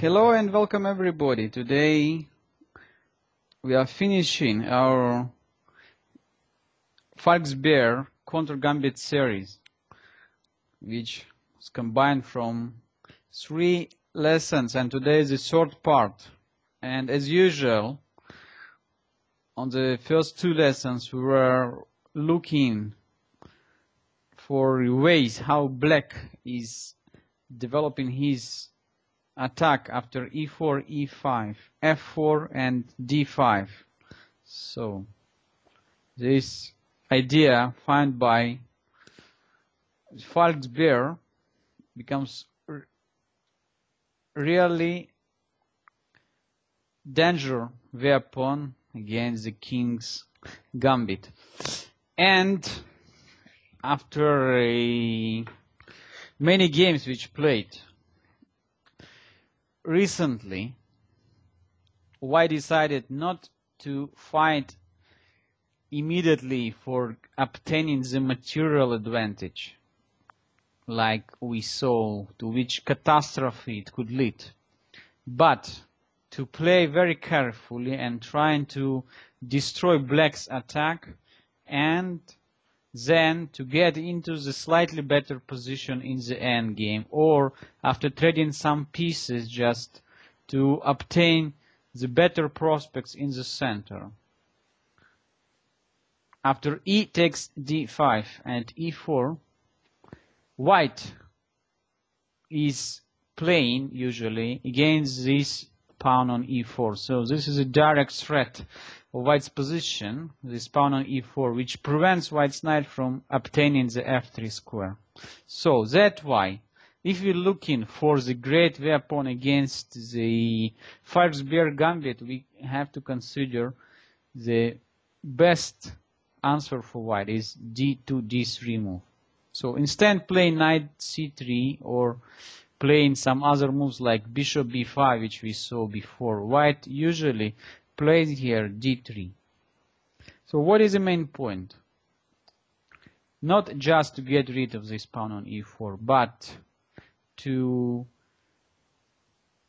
Hello and welcome everybody. Today we are finishing our Falkbeer counter gambit series, which is combined from 3 lessons, and today is the third part. And as usual, on the first 2 lessons we were looking for ways how black is developing his attack after e4, e5, f4 and d5. So this idea found by Falkbeer becomes really danger weapon against the king's gambit. And after many games which played recently, White decided not to fight immediately for obtaining the material advantage, like we saw, to which catastrophe it could lead, but to play very carefully and trying to destroy black's attack and then to get into the slightly better position in the end game, or after trading some pieces just to obtain the better prospects in the center. After e takes d5 and e4, White is playing usually against this pawn on e4. So this is a direct threat of White's position, this pawn on e4, which prevents White's knight from obtaining the f3 square. So that's why, if we're looking for the great weapon against the Falkbeer gambit, we have to consider the best answer for White is d2, d3 move. So instead playing knight c3 or playing some other moves like bishop b5, which we saw before, White usually plays here d3. So what is the main point? Not just to get rid of this pawn on e4, but to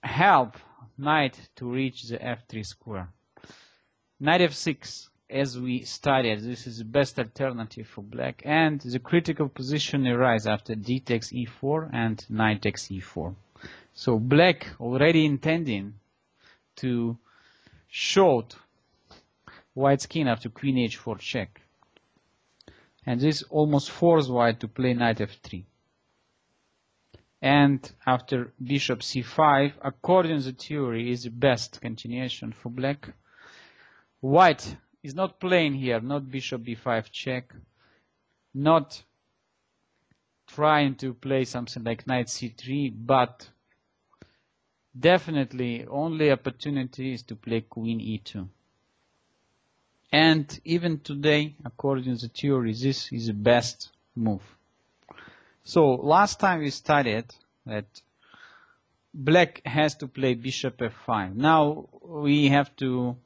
help knight to reach the f3 square. Knight f6, as we studied, this is the best alternative for black, and the critical position arises after d takes e4 and knight takes e4. So black already intending to short White's king after queen h4 check, and this almost forced White to play knight f3. And after bishop c5, according to the theory, is the best continuation for black. White is not playing here, not bishop b5 check, not trying to play something like knight c3, but definitely only opportunity is to play queen e2. And even today, according to the theory, this is the best move. So last time we studied that black has to play bishop f5. Now we have to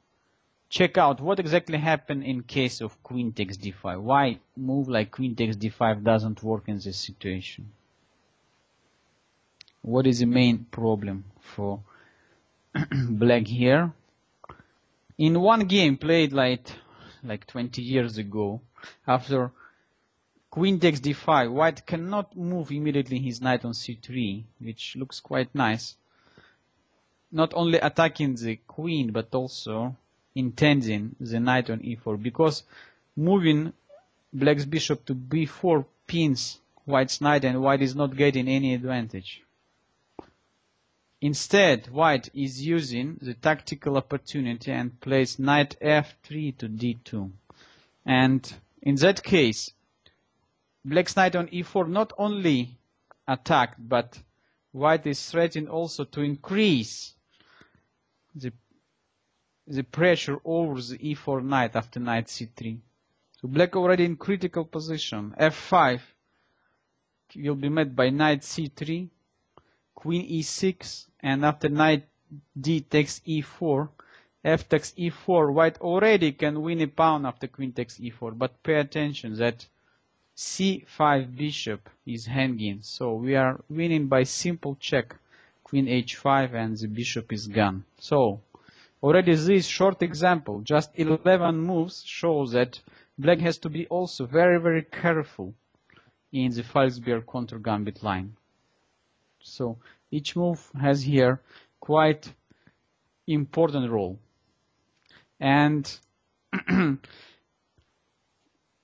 check out what exactly happened in case of queen takes d5. Why move like queen takes d5 doesn't work in this situation? What is the main problem for black here? In one game played like 20 years ago, after queen takes d5, White cannot move immediately his knight on c3, which looks quite nice. Not only attacking the queen, but also intending the knight on e4, because moving black's bishop to b4 pins White's knight, and White is not getting any advantage. Instead, White is using the tactical opportunity and plays knight f3 to d2. And in that case, black's knight on e4 not only attacked, but White is threatening also to increase the pressure over the e4 knight after knight c3. So black already in critical position. f5 will be met by knight c3, queen e6, and after knight d takes e4, f takes e4, White already can win a pawn after queen takes e4, but pay attention that c5 bishop is hanging, so we are winning by simple check. queen h5, and the bishop is gone. So already this short example, just 11 moves, shows that black has to be also very, very careful in the Falkbeer counter gambit line. So each move has here quite important role. And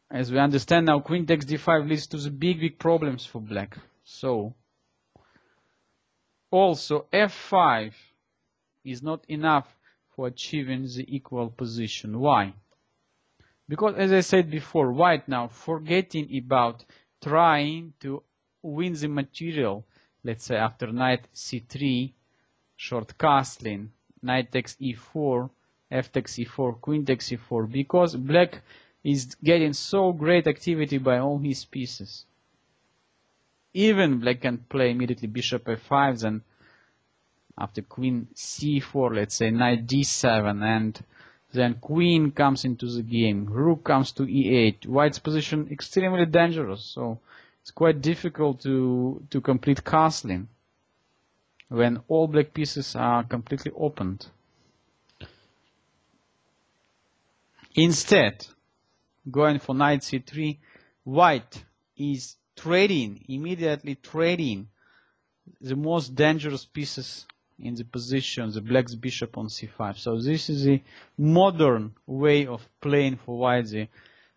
as we understand now, queen takes d5 leads to the big problems for black. So also f5 is not enough for achieving the equal position. Why? Because as I said before, white now forgetting about trying to win the material, let's say after knight c3, short castling, knight takes e4, f takes e4, queen takes e4, because black is getting so great activity by all his pieces. Even black can play immediately bishop f5, then after queen c4, let's say knight d7, and then queen comes into the game, rook comes to e8. White's position extremely dangerous, so it's quite difficult to complete castling when all black pieces are completely opened. Instead, going for knight c3, white is immediately trading the most dangerous pieces in the position, the black's bishop on c5. So this is the modern way of playing for white, the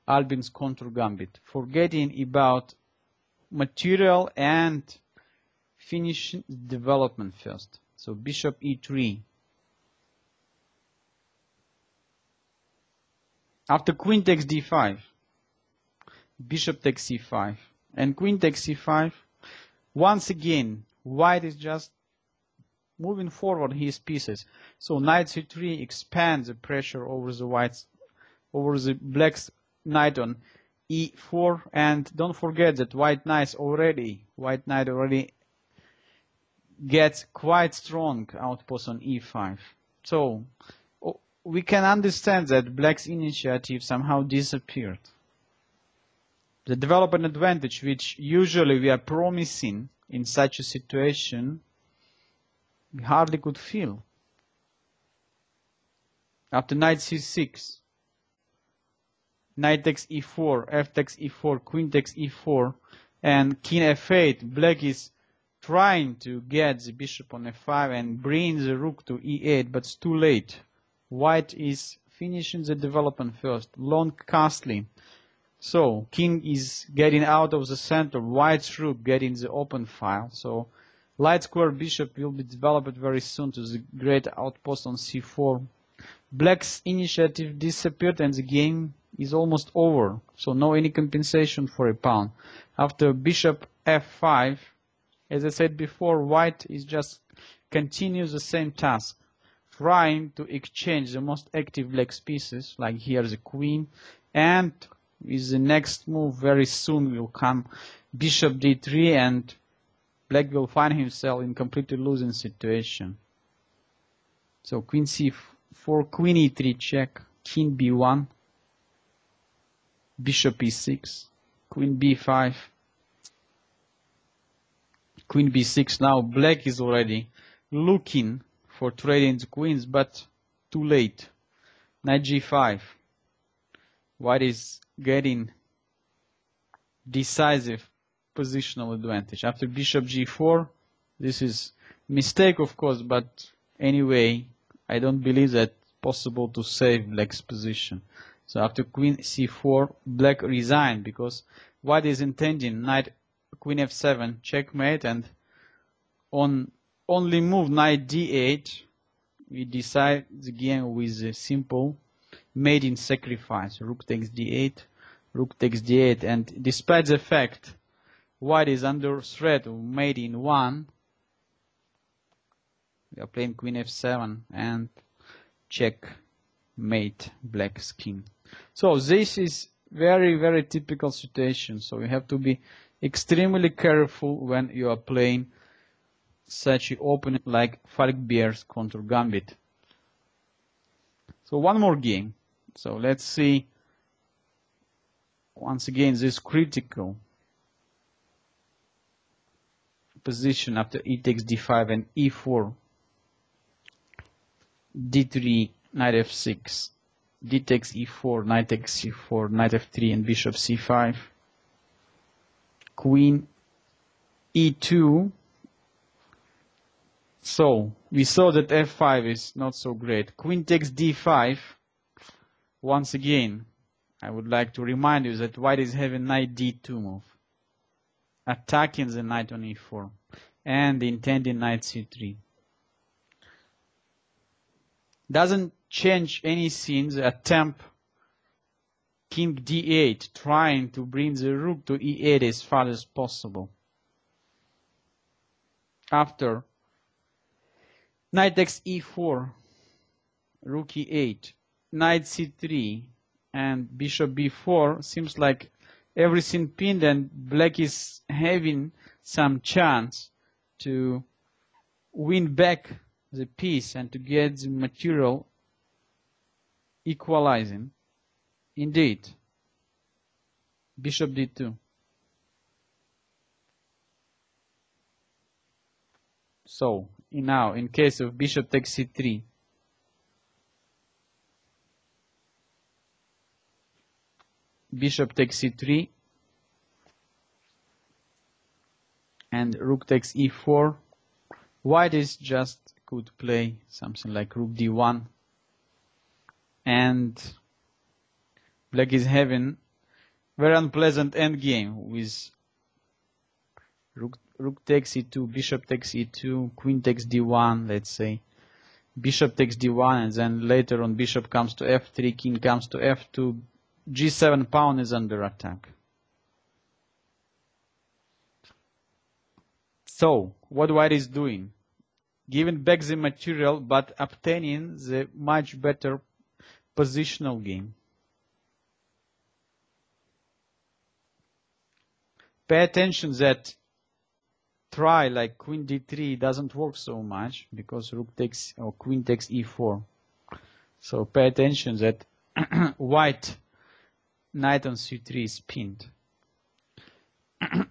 Albin's counter gambit, forgetting about material and finishing development first. So bishop e3. After queen takes d5, bishop takes c5, and queen takes c5. Once again, white is just moving forward his pieces. So knight c3 expands the pressure over the black's knight on e4, and don't forget that white knight already gets quite strong outpost on e5. So we can understand that black's initiative somehow disappeared. The development advantage which usually we are promising in such a situation, we hardly could feel. After knight c6, knight takes e4, f takes e4, queen takes e4, and king f8, black is trying to get the bishop on f5 and bring the rook to e8, but it's too late. White is finishing the development first, long castling. So king is getting out of the center, white's rook getting the open file. So light square bishop will be developed very soon to the great outpost on c4. Black's initiative disappeared and the game is almost over. So no any compensation for a pawn. After bishop f5, as I said before, white is just continues the same task, trying to exchange the most active black's pieces, like here the queen, and with the next move very soon will come bishop d3, and black will find himself in completely losing situation. So queen c4, queen e3 check, king b1, bishop e6, queen b5, queen b6. Now black is already looking for trading the queens, but too late. Knight g5. White is getting decisive positional advantage. After bishop g4, this is mistake of course, but anyway, I don't believe that possible to save black's position. So after queen c4, black resigned because white is intending knight queen f7 checkmate, and on only move knight d8 we decide the game with a simple maiden sacrifice. Rook takes d8, rook takes d8, and despite the fact white is under threat of mate in 1, we are playing queen f7 and checkmate black's king. So this is very, very typical situation. So you have to be extremely careful when you are playing such an opponent like Falkbeer's counter gambit. So one more game. So let's see once again this critical position after e takes d5 and e4, d3, knight f6, d takes e4, knight takes c4, knight f3, and bishop c5, queen e2. So we saw that f5 is not so great. Queen takes d5. Once again, I would like to remind you that white is having knight d2 move, attacking the knight on e4, and intending knight c3. Doesn't change anything the attempt king d8, trying to bring the rook to e8 as far as possible. After knight takes e4, rook e8, knight c3, and bishop b4, seems like everything pinned and black is having some chance to win back the piece and to get the material equalizing. Indeed, bishop d2. So now, in case of bishop takes c3, bishop takes c3, and rook takes e4. White is just could play something like rook d1, and black is having very unpleasant endgame with rook takes e2, bishop takes e2, queen takes d1, let's say. Bishop takes d1, and then later on bishop comes to f3, king comes to f2, g7 pawn is under attack. So, what white is doing? Giving back the material, but obtaining the much better positional game. Pay attention that try like queen d3 doesn't work so much because rook takes or queen takes e4. So pay attention that white knight on c3 is pinned.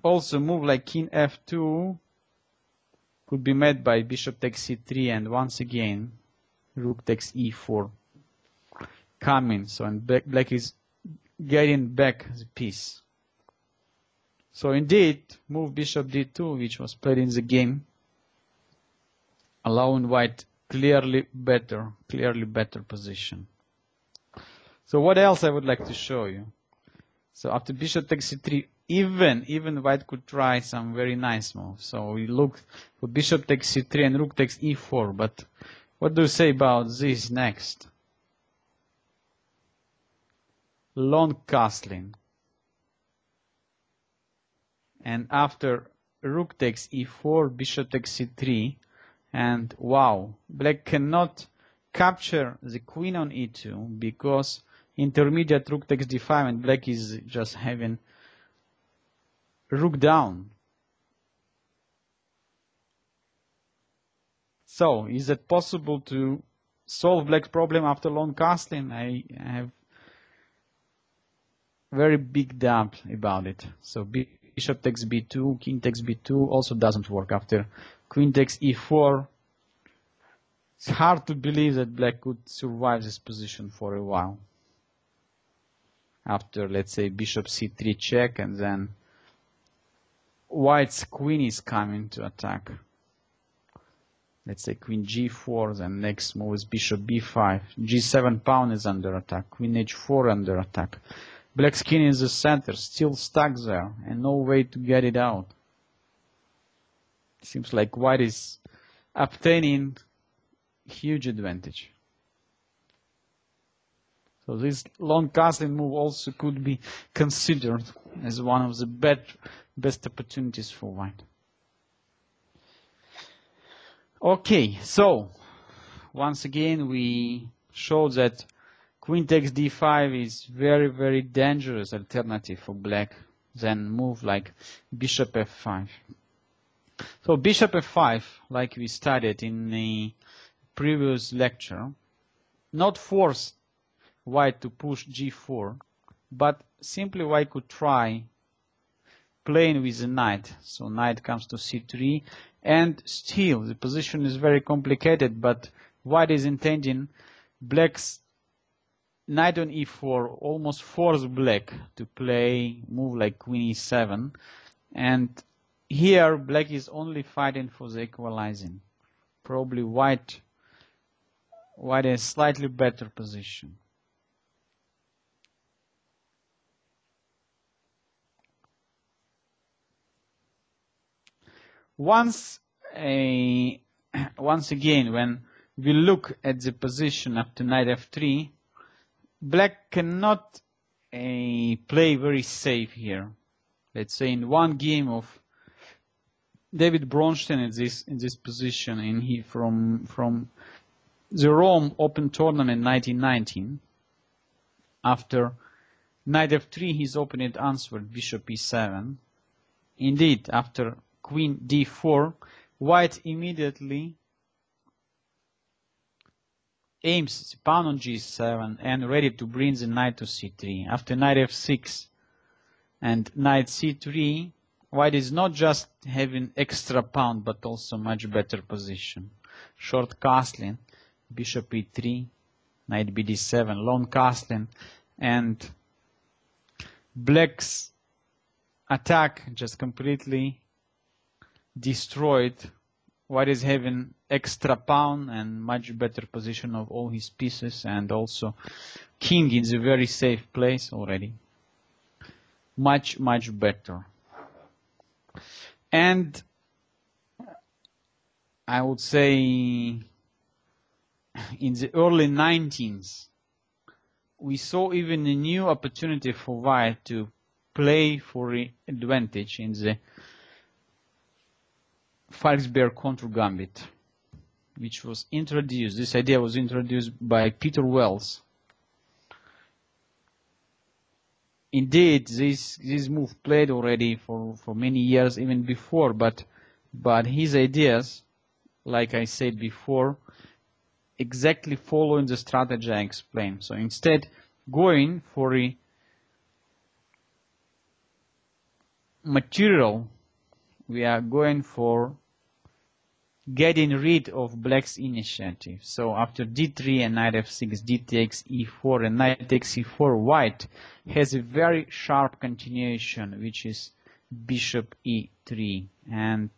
Also move like king f2 could be met by bishop takes c3, and once again rook takes e4 coming. So and black is getting back the piece. So indeed, move bishop d2, which was played in the game, allowing white clearly better position. So what else I would like to show you? So after bishop takes c3, even white could try some very nice moves. So we look for bishop takes c3 and rook takes e4. But what do you say about this next? Long castling. And after rook takes e4, bishop takes c3, and wow, black cannot capture the queen on e2 because intermediate rook takes d5, and black is just having rook down. So, is it possible to solve black's problem after long castling? I have very big doubt about it. So bishop takes b2, king takes b2 also doesn't work. After queen takes e4, it's hard to believe that black could survive this position for a while. After, let's say, bishop c3 check, and then white's queen is coming to attack. Let's say queen g4, then next move is bishop b5. g7 pawn is under attack. Queen h4 under attack. Black's king in the center, still stuck there, and no way to get it out. Seems like white is obtaining huge advantage. So this long castling move also could be considered as one of the best opportunities for white. Okay, so once again we showed that queen takes d5 is very dangerous alternative for black. Then move like bishop f5. So bishop f5, like we studied in the previous lecture, not force white to push g4, but simply white could try playing with the knight. So knight comes to c3, and still the position is very complicated, but white is intending black's knight on e4 almost force black to play move like queen e7, and here black is only fighting for the equalizing. Probably white has slightly better position. Once again, when we look at the position after knight f3, black cannot play very safe here. Let's say in one game of David Bronstein in this position from the Rome Open Tournament 1919, after knight f3 his opponent answered bishop e7. Indeed, after queen d4, white immediately aims the pawn on g7 and ready to bring the knight to c3. After knight f6 and knight c3, white is not just having extra pawn but also much better position. Short castling, bishop e3, knight bd7, long castling, and black's attack just completely destroyed. White is having extra pawn and much better position of all his pieces, and also king is a very safe place already. Much better. And I would say in the early 19th we saw even a new opportunity for white to play for advantage in the Falkbeer contour gambit, which was introduced. This idea was introduced by Peter Wells. Indeed, this move played already for many years, even before, but his ideas, like I said before, exactly following the strategy I explained. So instead, going for a material, we are going for getting rid of black's initiative. So after d3 and knight f6, d takes e4 and knight takes e4, white has a very sharp continuation, which is bishop e3. And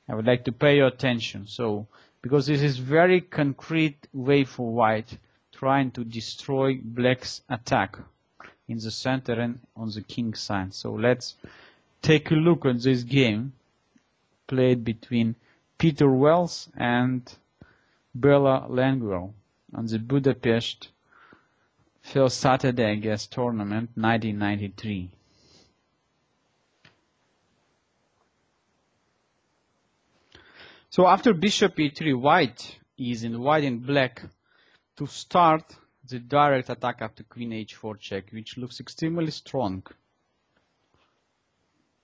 I would like to pay your attention. So because this is very concrete way for white trying to destroy black's attack in the center and on the king side. So let's take a look at this game played between Peter Wells and Bela Langwell on the Budapest first Saturday, I guess, tournament 1993. So after bishop e3, white is inviting black to start the direct attack after queen h4 check, which looks extremely strong.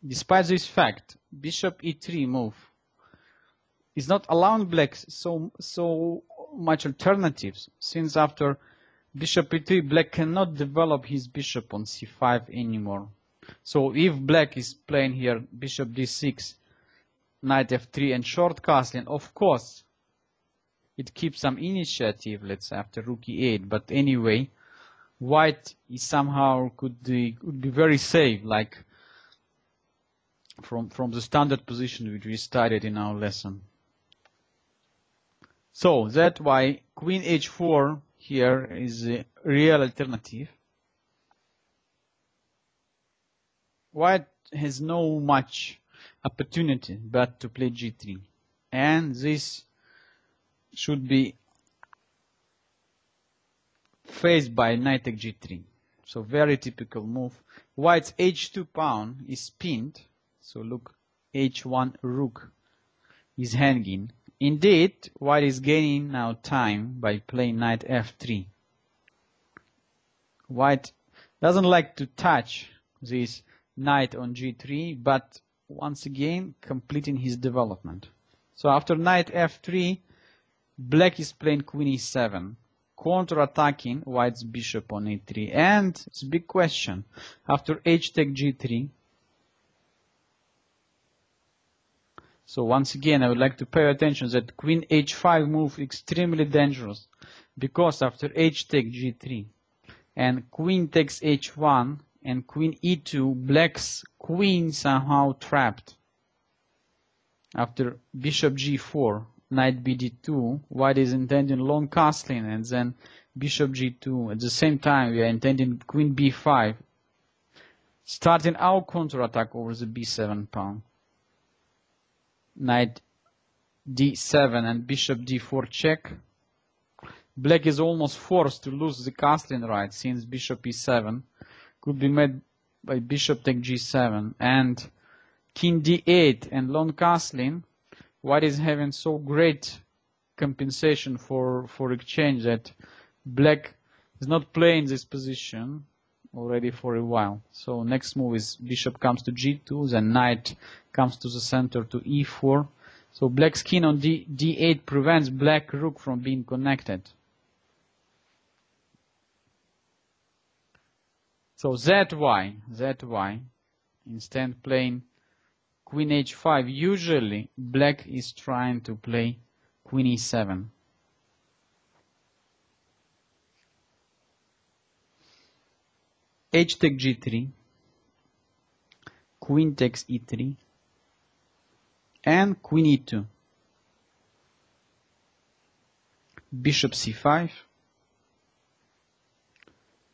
Despite this fact, bishop e3 move is not allowing black so much alternatives, since after bishop e3 black cannot develop his bishop on c5 anymore. So if black is playing here bishop d6, knight f3 and short castling, of course it keeps some initiative, let's say after rook e8, but anyway white is somehow could be very safe, like from the standard position which we studied in our lesson. So that's why queen h4 here is a real alternative. White has no much opportunity but to play g3, and this should be faced by knight takes g3. So very typical move. White's h2 pawn is pinned, so look, h1 rook is hanging. Indeed, white is gaining now time by playing knight f3. White doesn't like to touch this knight on g3, but once again completing his development. So after knight f3, black is playing queen e7, counter-attacking white's bishop on e3. And it's a big question. After h takes g3, So once again, I would like to pay attention that queen h5 move extremely dangerous, because after h take g3 and queen takes h1 and queen e2, black's queen somehow trapped. After bishop g4, knight bd2, white is intending long castling, and then bishop g2. At the same time, we are intending queen b5, starting our counterattack over the b7 pawn. Knight d7 and bishop d4 check. Black is almost forced to lose the castling right, since bishop e7 could be met by bishop take g7 and king d8 and long castling. White is having so great compensation for exchange that black is not playing this position already for a while. So next move is bishop comes to g2, then knight comes to the center to e4. So black's king on d8 prevents black rook from being connected. So zy, instead playing queen h5, usually black is trying to play queen e7. H take g3, queen takes e3, and queen e2. Bishop c5,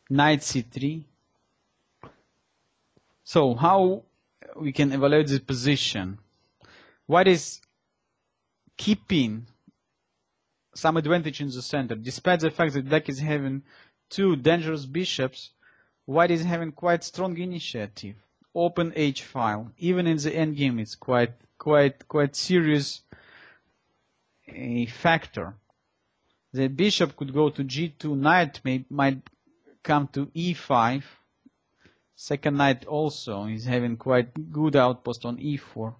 knight c3. So how we can evaluate this position? White is keeping some advantage in the center. Despite the fact that black is having two dangerous bishops, white is having quite strong initiative. Open h file. Even in the endgame, it's quite serious a factor. The bishop could go to g2, knight might come to e5. Second knight also is having quite good outpost on e4.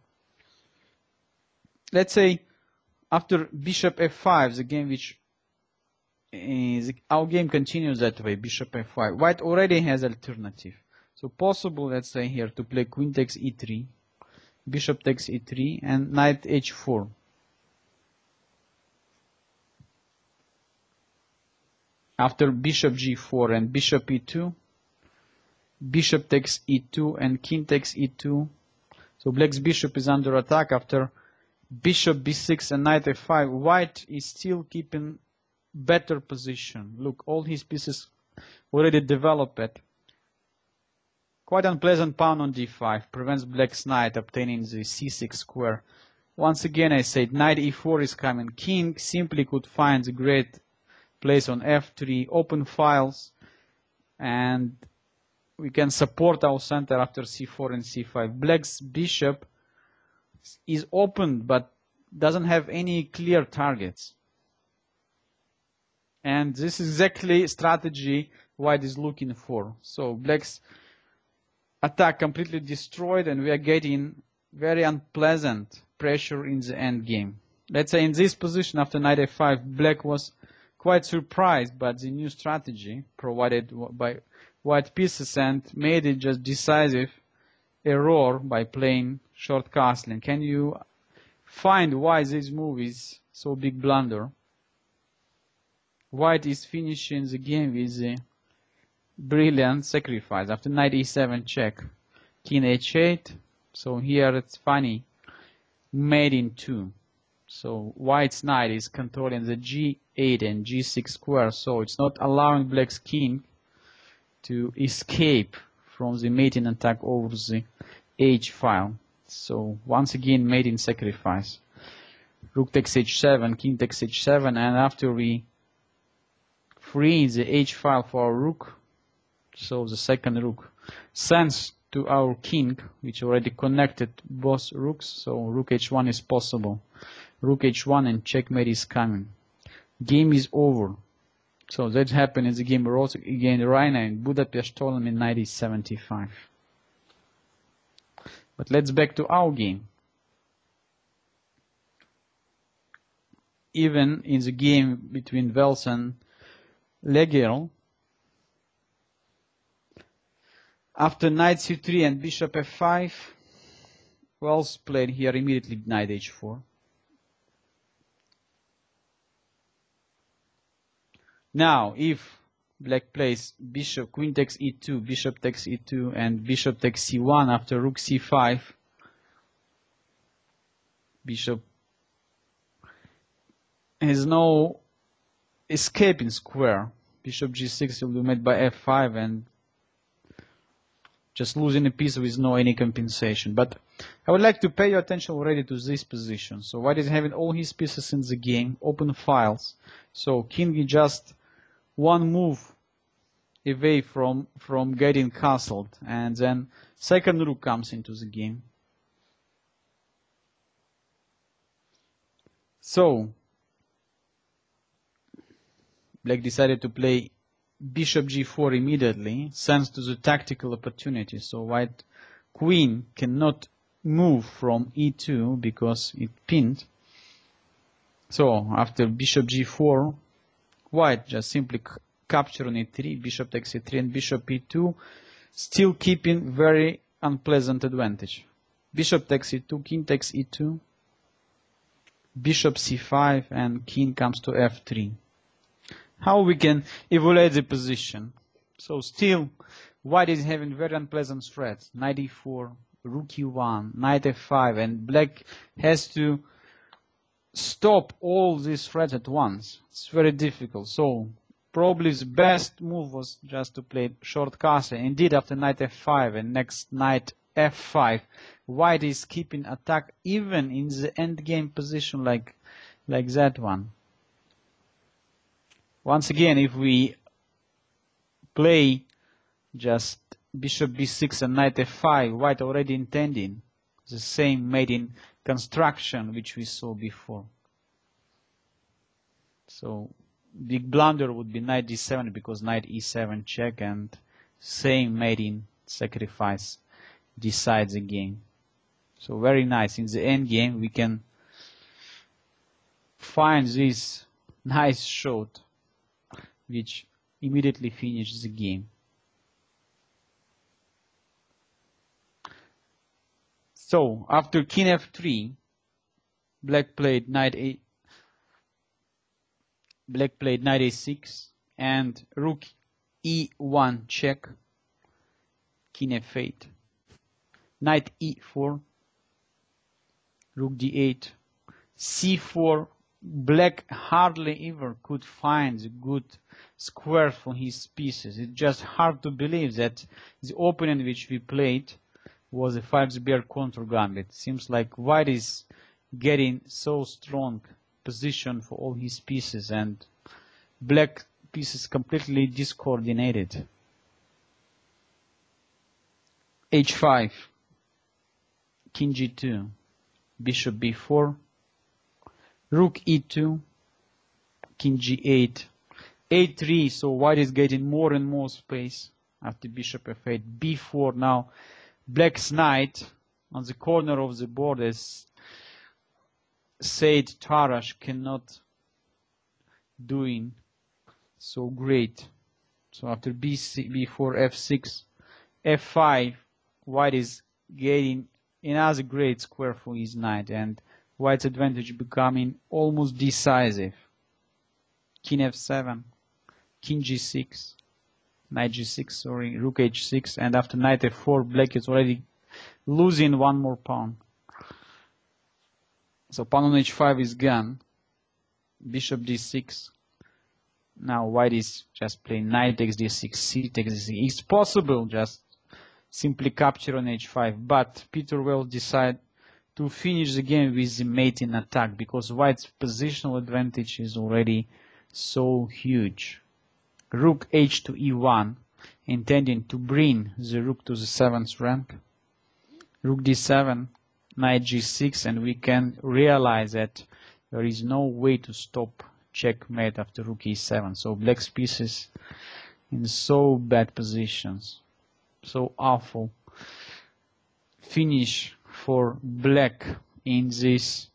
Let's say after bishop f5, the game which is, our game continues that way, bishop f5. White already has alternative. So possible, let's say here, to play queen takes e3, bishop takes e3, and knight h4. After bishop g4 and bishop e2, bishop takes e2 and king takes e2. So black's bishop is under attack. After bishop b6 and knight f5, white is still keeping better position. Look, all his pieces already developed. Quite unpleasant pawn on d5 prevents black's knight obtaining the c6 square. Once again, I said knight e4 is coming. King simply could find the great place on f3, open files, and we can support our center after c4 and c5. Black's bishop is open but doesn't have any clear targets. And this is exactly strategy white is looking for. So black's attack completely destroyed, and we are getting very unpleasant pressure in the end game. Let's say in this position after knight f5, black was quite surprised by the new strategy provided by white pieces and made it just decisive error by playing short castling. Can you find why this move is so big blunder? White is finishing the game with a brilliant sacrifice. After knight e7 check, king h8. So here it's funny, mate in 2. So white's knight is controlling the g8 and g6 square, so it's not allowing black's king to escape from the mating attack over the h file. So once again, mating sacrifice. Rook takes h7, king takes h7, and after we free the h file for our rook, so the second rook sends to our king, which already connected both rooks, so rook h1 is possible. Rook h1 and checkmate is coming. Game is over. So that happened in the game Rose against Reina in Budapest tournament in 1975. But let's back to our game. Even in the game between Vels and Legel, after knight c3 and bishop f5, well played here, immediately knight h4. Now, if black plays bishop, queen takes e2, bishop takes e2, and bishop takes c1 after rook c5, bishop has no escaping square. Bishop g6 will be met by f5 and just losing a piece with no any compensation. But I would like to pay your attention already to this position. So white is having all his pieces in the game, open files. So king is just one move away from getting castled, and then second rook comes into the game. So black decided to play bishop g4 immediately, thanks to the tactical opportunity. So white queen cannot move from e2 because it pinned. So after bishop g4, white just simply capture on e3, bishop takes e3 and bishop e2, still keeping very unpleasant advantage. Bishop takes e2, king takes e2, bishop c5, and king comes to f3. How we can evaluate the position? So still, white is having very unpleasant threats. Knight e4, rook e1, knight f5, and black has to stop all these threats at once. It's very difficult. So probably the best move was just to play short castle. Indeed, after knight f5 and next knight f5, white is keeping attack even in the endgame position like that one. Once again, if we play just bishop b6 and knight f5, white already intending the same mating construction which we saw before. So big blunder would be knight d7 because knight e7 check, and same mating sacrifice decides the game. So very nice. In the end game we can find this nice shot which immediately finishes the game. So after king f3, black played knight a6 and rook e1 check, king f8, knight e4, rook d8, c4. Black hardly ever could find a good square for his pieces. It's just hard to believe that the opening which we played was a Falkbeer counter gambit. Seems like white is getting so strong position for all his pieces and black pieces completely discoordinated. h5, king g2, bishop b4, rook e2, king g8, a3, so white is getting more and more space after bishop f8, b4. Now black's knight on the corner of the board, as said Tarash, cannot doing so great. So after b4, f6, f5, white is getting another great square for his knight, and white's advantage becoming almost decisive. King f7, king g6, knight g6, sorry, rook h6, and after knight f4, black is already losing one more pawn. So pawn on h5 is gone. Bishop d6. Now white is just playing knight takes d6, c takes d6. It's possible just simply capture on h5, but Peter will decide to finish the game with the mating attack because white's positional advantage is already so huge. Rook h to e1, intending to bring the rook to the 7th rank. Rook d7, knight g6, and we can realize that there is no way to stop checkmate after rook e7. So black's pieces in so bad positions, so awful finish for black in this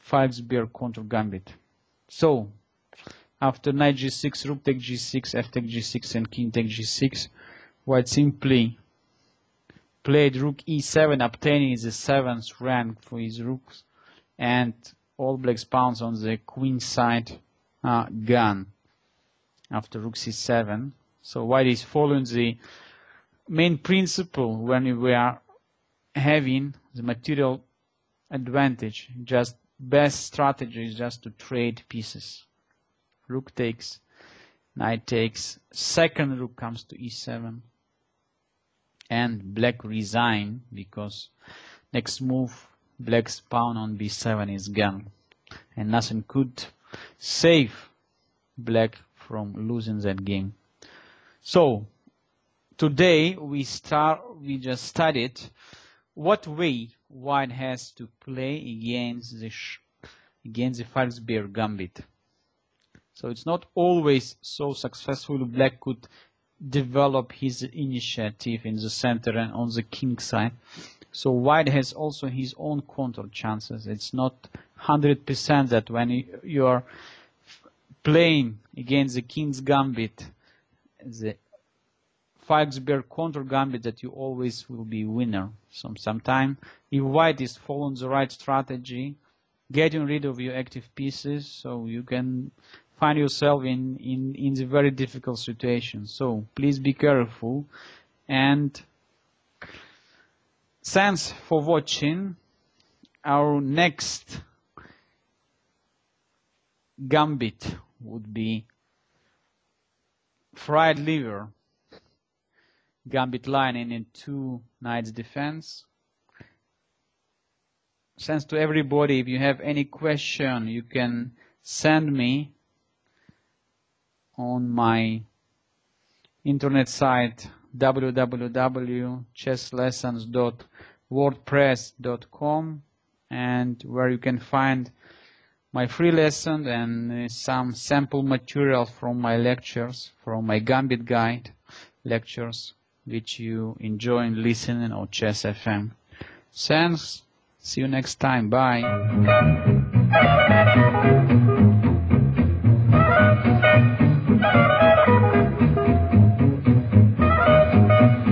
Falkbeer counter gambit. So after knight g6, rook take g6, f take g6, and king take g6, white simply played rook e7, obtaining the 7th rank for his rooks, and all black's pawns on the queen side are gone after rook c7. So white is following the main principle when we are having the material advantage. Just best strategy is just to trade pieces. Rook takes, knight takes, second rook comes to e7, and black resign because next move black's pawn on b7 is gone, and nothing could save black from losing that game. So today we just studied what way white has to play against the Falkbeer gambit. So it's not always so successful. Black could develop his initiative in the center and on the king side. So white has also his own counter chances. It's not 100% that when you are playing against the king's gambit, the Falkbeer counter gambit, that you always will be winner. Sometimes if white is following the right strategy, getting rid of your active pieces, so you can find yourself in the very difficult situation. So please be careful, and thanks for watching. Our next gambit would be fried liver gambit line in 2 knights defense. Thanks to everybody. If you have any question, you can send me on my internet site www.chesslessons.wordpress.com, and where you can find my free lesson and some sample material from my lectures, from my gambit guide lectures, which you enjoy listening on Chess FM. Thanks. See you next time. Bye.